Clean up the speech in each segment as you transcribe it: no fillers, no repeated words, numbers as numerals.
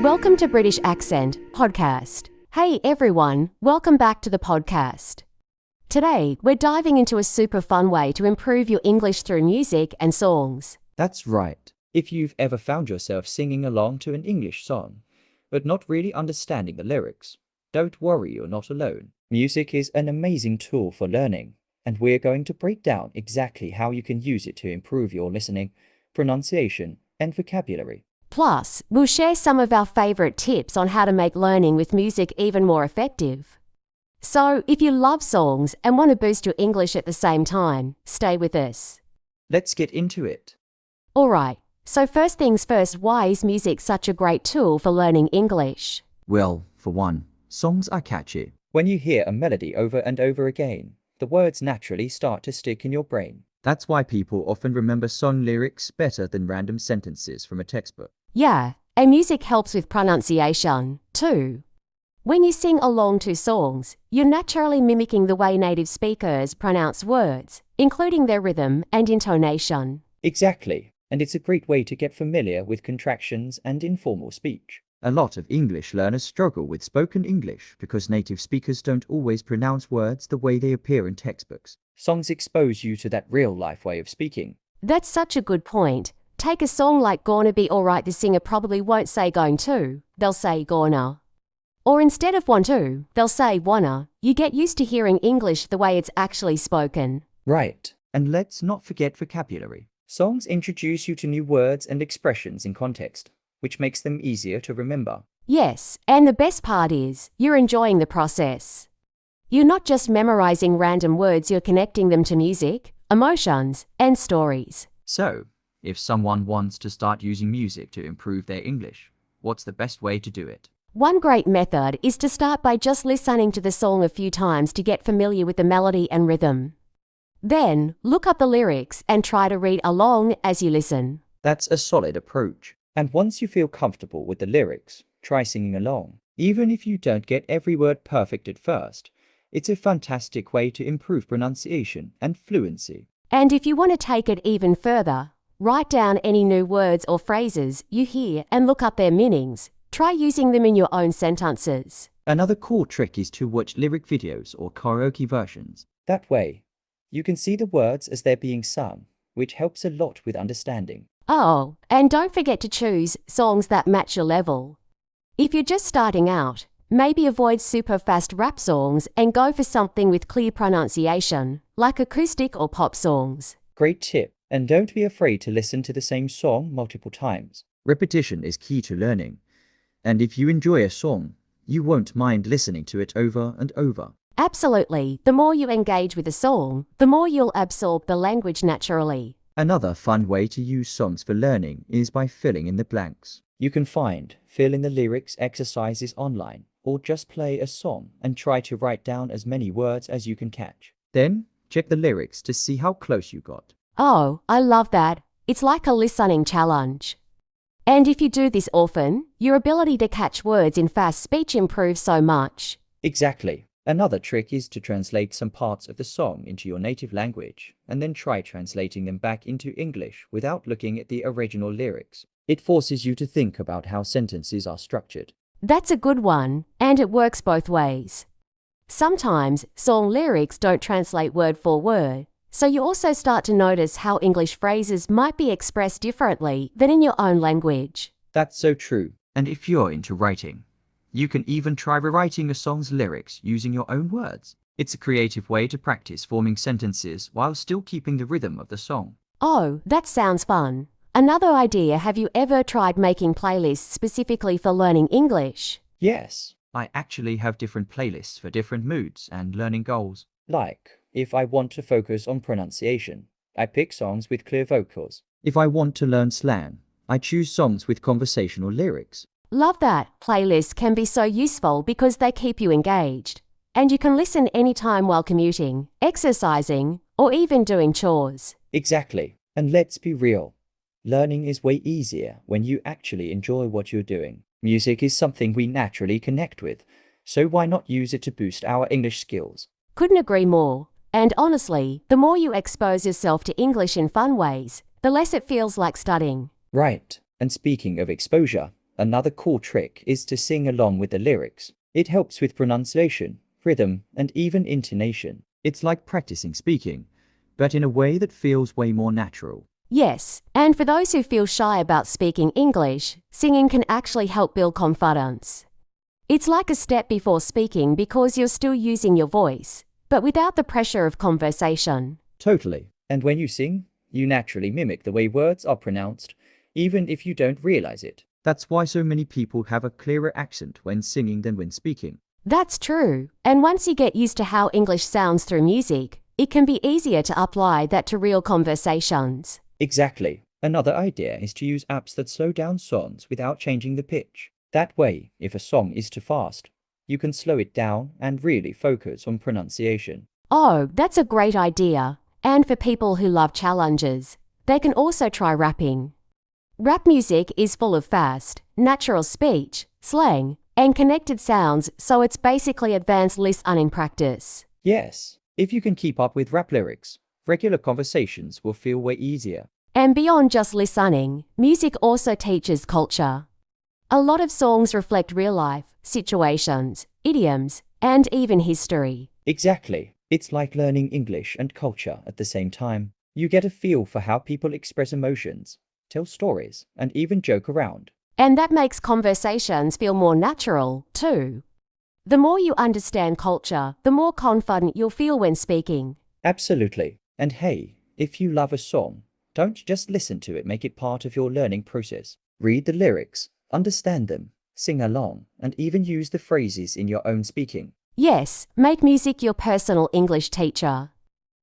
Welcome to British Accent Podcast. Hey everyone, welcome back to the podcast. Today, we're diving into a super fun way to improve your English through music and songs. That's right. If you've ever found yourself singing along to an English song, but not really understanding the lyrics, don't worry, you're not alone. Music is an amazing tool for learning, and we're going to break down exactly how you can use it to improve your listening, pronunciation, and vocabulary. Plus, we'll share some of our favorite tips on how to make learning with music even more effective. So, if you love songs and want to boost your English at the same time, stay with us. Let's get into it. Alright, so first things first, why is music such a great tool for learning English? Well, for one, songs are catchy. When you hear a melody over and over again, the words naturally start to stick in your brain. That's why people often remember song lyrics better than random sentences from a textbook. Yeah, and music helps with pronunciation, too. When you sing along to songs, you're naturally mimicking the way native speakers pronounce words, including their rhythm and intonation. Exactly, and it's a great way to get familiar with contractions and informal speech. A lot of English learners struggle with spoken English because native speakers don't always pronounce words the way they appear in textbooks. Songs expose you to that real-life way of speaking. That's such a good point. Take a song like Gonna Be Alright, the singer probably won't say going to, they'll say gonna. Or instead of want to, they'll say wanna. You get used to hearing English the way it's actually spoken. Right, and let's not forget vocabulary. Songs introduce you to new words and expressions in context, which makes them easier to remember. Yes, and the best part is, you're enjoying the process. You're not just memorizing random words, you're connecting them to music, emotions, and stories. So, if someone wants to start using music to improve their English, what's the best way to do it? One great method is to start by just listening to the song a few times to get familiar with the melody and rhythm. Then, look up the lyrics and try to read along as you listen. That's a solid approach. And once you feel comfortable with the lyrics, try singing along. Even if you don't get every word perfect at first, it's a fantastic way to improve pronunciation and fluency. And if you want to take it even further, write down any new words or phrases you hear and look up their meanings. Try using them in your own sentences. Another cool trick is to watch lyric videos or karaoke versions. That way, you can see the words as they're being sung, which helps a lot with understanding. Oh, and don't forget to choose songs that match your level. If you're just starting out, maybe avoid super fast rap songs and go for something with clear pronunciation, like acoustic or pop songs. Great tip. And don't be afraid to listen to the same song multiple times. Repetition is key to learning. And if you enjoy a song, you won't mind listening to it over and over. Absolutely. The more you engage with a song, the more you'll absorb the language naturally. Another fun way to use songs for learning is by filling in the blanks. You can find fill in the lyrics exercises online, or just play a song and try to write down as many words as you can catch. Then, check the lyrics to see how close you got. Oh, I love that. It's like a listening challenge. And if you do this often, your ability to catch words in fast speech improves so much. Exactly. Another trick is to translate some parts of the song into your native language, and then try translating them back into English without looking at the original lyrics. It forces you to think about how sentences are structured. That's a good one, and it works both ways. Sometimes, song lyrics don't translate word for word, so you also start to notice how English phrases might be expressed differently than in your own language. That's so true. And if you're into writing, you can even try rewriting a song's lyrics using your own words. It's a creative way to practice forming sentences while still keeping the rhythm of the song. Oh, that sounds fun. Another idea, have you ever tried making playlists specifically for learning English? Yes, I actually have different playlists for different moods and learning goals. Like, if I want to focus on pronunciation, I pick songs with clear vocals. If I want to learn slang, I choose songs with conversational lyrics. Love that. Playlists can be so useful because they keep you engaged. And you can listen anytime while commuting, exercising, or even doing chores. Exactly. And let's be real. Learning is way easier when you actually enjoy what you're doing. Music is something we naturally connect with, so why not use it to boost our English skills? Couldn't agree more. And honestly, the more you expose yourself to English in fun ways, the less it feels like studying. Right. And speaking of exposure, Another cool trick is to sing along with the lyrics. It helps with pronunciation, rhythm, and even intonation. It's like practicing speaking, but in a way that feels way more natural. Yes, and for those who feel shy about speaking English, singing can actually help build confidence. It's like a step before speaking because you're still using your voice, but without the pressure of conversation. Totally. And when you sing, you naturally mimic the way words are pronounced, even if you don't realize it. That's why so many people have a clearer accent when singing than when speaking. That's true, and once you get used to how English sounds through music, it can be easier to apply that to real conversations. Exactly. Another idea is to use apps that slow down songs without changing the pitch. That way, if a song is too fast, you can slow it down and really focus on pronunciation. Oh, that's a great idea. And for people who love challenges, they can also try rapping. Rap music is full of fast, natural speech, slang, and connected sounds, so it's basically advanced listening practice. Yes, if you can keep up with rap lyrics, regular conversations will feel way easier. And beyond just listening, music also teaches culture. A lot of songs reflect real life, situations, idioms, and even history. Exactly. It's like learning English and culture at the same time. You get a feel for how people express emotions, tell stories, and even joke around. And that makes conversations feel more natural, too. The more you understand culture, the more confident you'll feel when speaking. Absolutely. And hey, if you love a song, don't just listen to it, make it part of your learning process. Read the lyrics, understand them, sing along, and even use the phrases in your own speaking. Yes, make music your personal English teacher.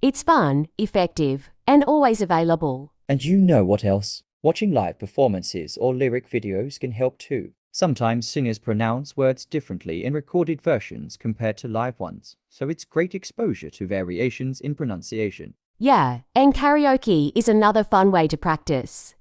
It's fun, effective, and always available. And you know what else? Watching live performances or lyric videos can help too. Sometimes singers pronounce words differently in recorded versions compared to live ones, so it's great exposure to variations in pronunciation. Yeah, and karaoke is another fun way to practice.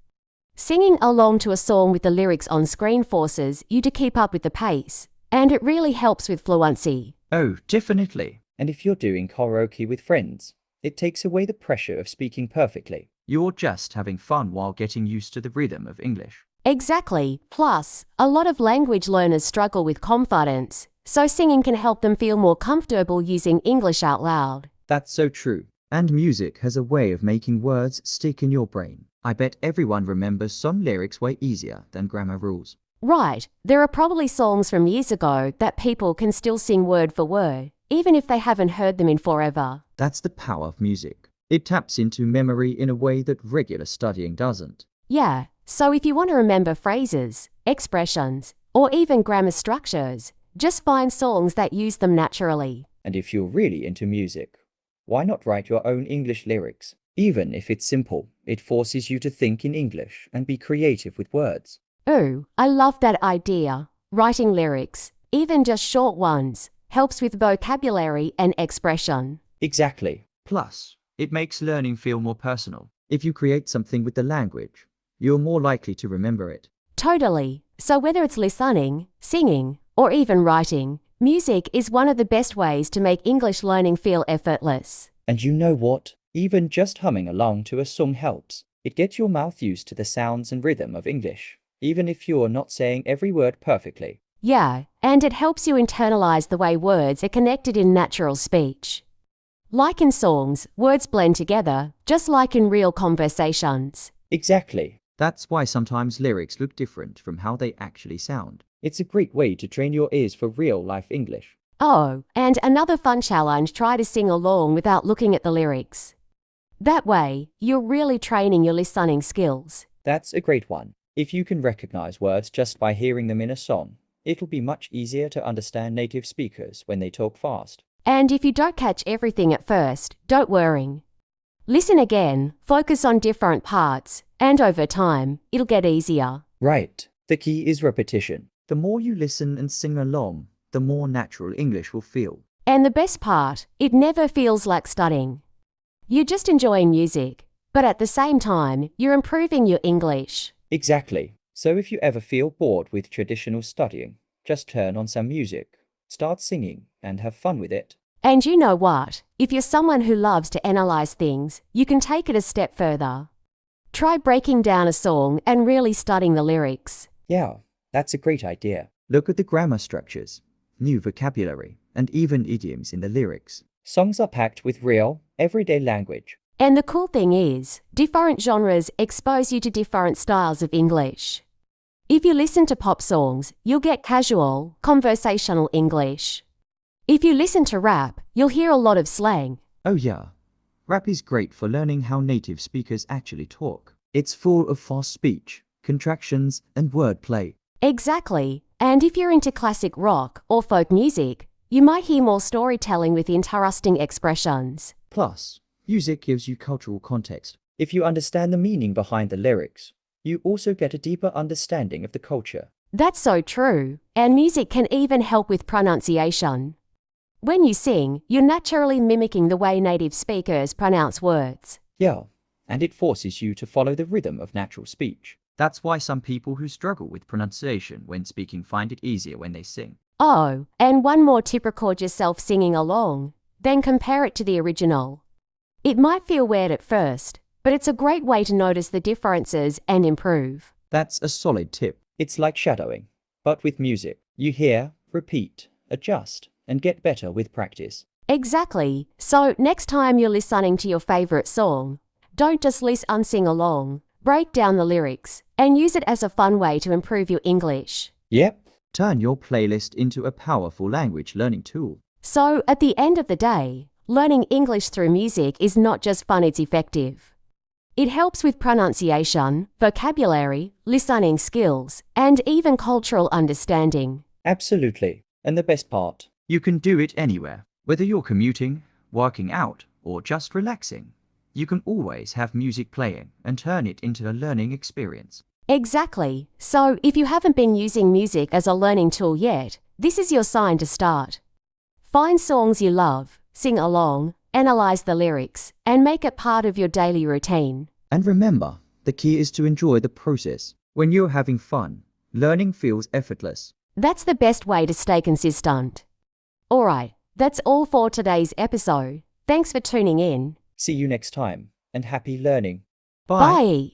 Singing along to a song with the lyrics on screen forces you to keep up with the pace, and it really helps with fluency. Oh, definitely. And if you're doing karaoke with friends, it takes away the pressure of speaking perfectly. You're just having fun while getting used to the rhythm of English. Exactly. Plus, a lot of language learners struggle with confidence, so singing can help them feel more comfortable using English out loud. That's so true. And music has a way of making words stick in your brain. I bet everyone remembers song lyrics way easier than grammar rules. Right, there are probably songs from years ago that people can still sing word for word, even if they haven't heard them in forever. That's the power of music. It taps into memory in a way that regular studying doesn't. Yeah, so if you want to remember phrases, expressions, or even grammar structures, just find songs that use them naturally. And if you're really into music, why not write your own English lyrics? Even if it's simple, it forces you to think in English and be creative with words. Ooh, I love that idea. Writing lyrics, even just short ones, helps with vocabulary and expression. Exactly. Plus, it makes learning feel more personal. If you create something with the language, you're more likely to remember it. Totally. So whether it's listening, singing, or even writing, music is one of the best ways to make English learning feel effortless. And you know what? Even just humming along to a song helps. It gets your mouth used to the sounds and rhythm of English, even if you're not saying every word perfectly. Yeah, and it helps you internalize the way words are connected in natural speech. Like in songs, words blend together, just like in real conversations. Exactly. That's why sometimes lyrics look different from how they actually sound. It's a great way to train your ears for real-life English. Oh, and another fun challenge, try to sing along without looking at the lyrics. That way, you're really training your listening skills. That's a great one. If you can recognize words just by hearing them in a song, it'll be much easier to understand native speakers when they talk fast. And if you don't catch everything at first, don't worry. Listen again, focus on different parts, and over time, it'll get easier. Right. The key is repetition. The more you listen and sing along, the more natural English will feel. And the best part, it never feels like studying. You're just enjoying music, but at the same time, you're improving your English. Exactly. So if you ever feel bored with traditional studying, just turn on some music, start singing, and have fun with it. And you know what? If you're someone who loves to analyze things, you can take it a step further. Try breaking down a song and really studying the lyrics. Yeah, That's a great idea. Look at the grammar structures, new vocabulary, and even idioms in the lyrics. Songs are packed with real, everyday language. And the cool thing is, different genres expose you to different styles of English. If you listen to pop songs, you'll get casual, conversational English. If you listen to rap, you'll hear a lot of slang. Oh yeah, rap is great for learning how native speakers actually talk. It's full of fast speech, contractions, and wordplay. Exactly. And if you're into classic rock or folk music, you might hear more storytelling with interesting expressions. Plus, music gives you cultural context. If you understand the meaning behind the lyrics, you also get a deeper understanding of the culture. That's so true. And music can even help with pronunciation. When you sing, you're naturally mimicking the way native speakers pronounce words. Yeah, and it forces you to follow the rhythm of natural speech. That's why some people who struggle with pronunciation when speaking find it easier when they sing. Oh, and one more tip: record yourself singing along, then compare it to the original. It might feel weird at first, but it's a great way to notice the differences and improve. That's a solid tip. It's like shadowing, but with music. You hear, repeat, adjust, and get better with practice. Exactly. So next time you're listening to your favorite song, don't just listen and sing along. Break down the lyrics and use it as a fun way to improve your English. Yep. Turn your playlist into a powerful language learning tool. So at the end of the day, learning English through music is not just fun, it's effective. It helps with pronunciation, vocabulary, listening skills, and even cultural understanding. Absolutely. And the best part, you can do it anywhere. Whether you're commuting, working out, or just relaxing, you can always have music playing and turn it into a learning experience. Exactly. So if you haven't been using music as a learning tool yet, this is your sign to start. Find songs you love, sing along, analyze the lyrics, and make it part of your daily routine. And remember, the key is to enjoy the process. When you're having fun, learning feels effortless. That's the best way to stay consistent. Alright, that's all for today's episode. Thanks for tuning in. See you next time, and happy learning. Bye.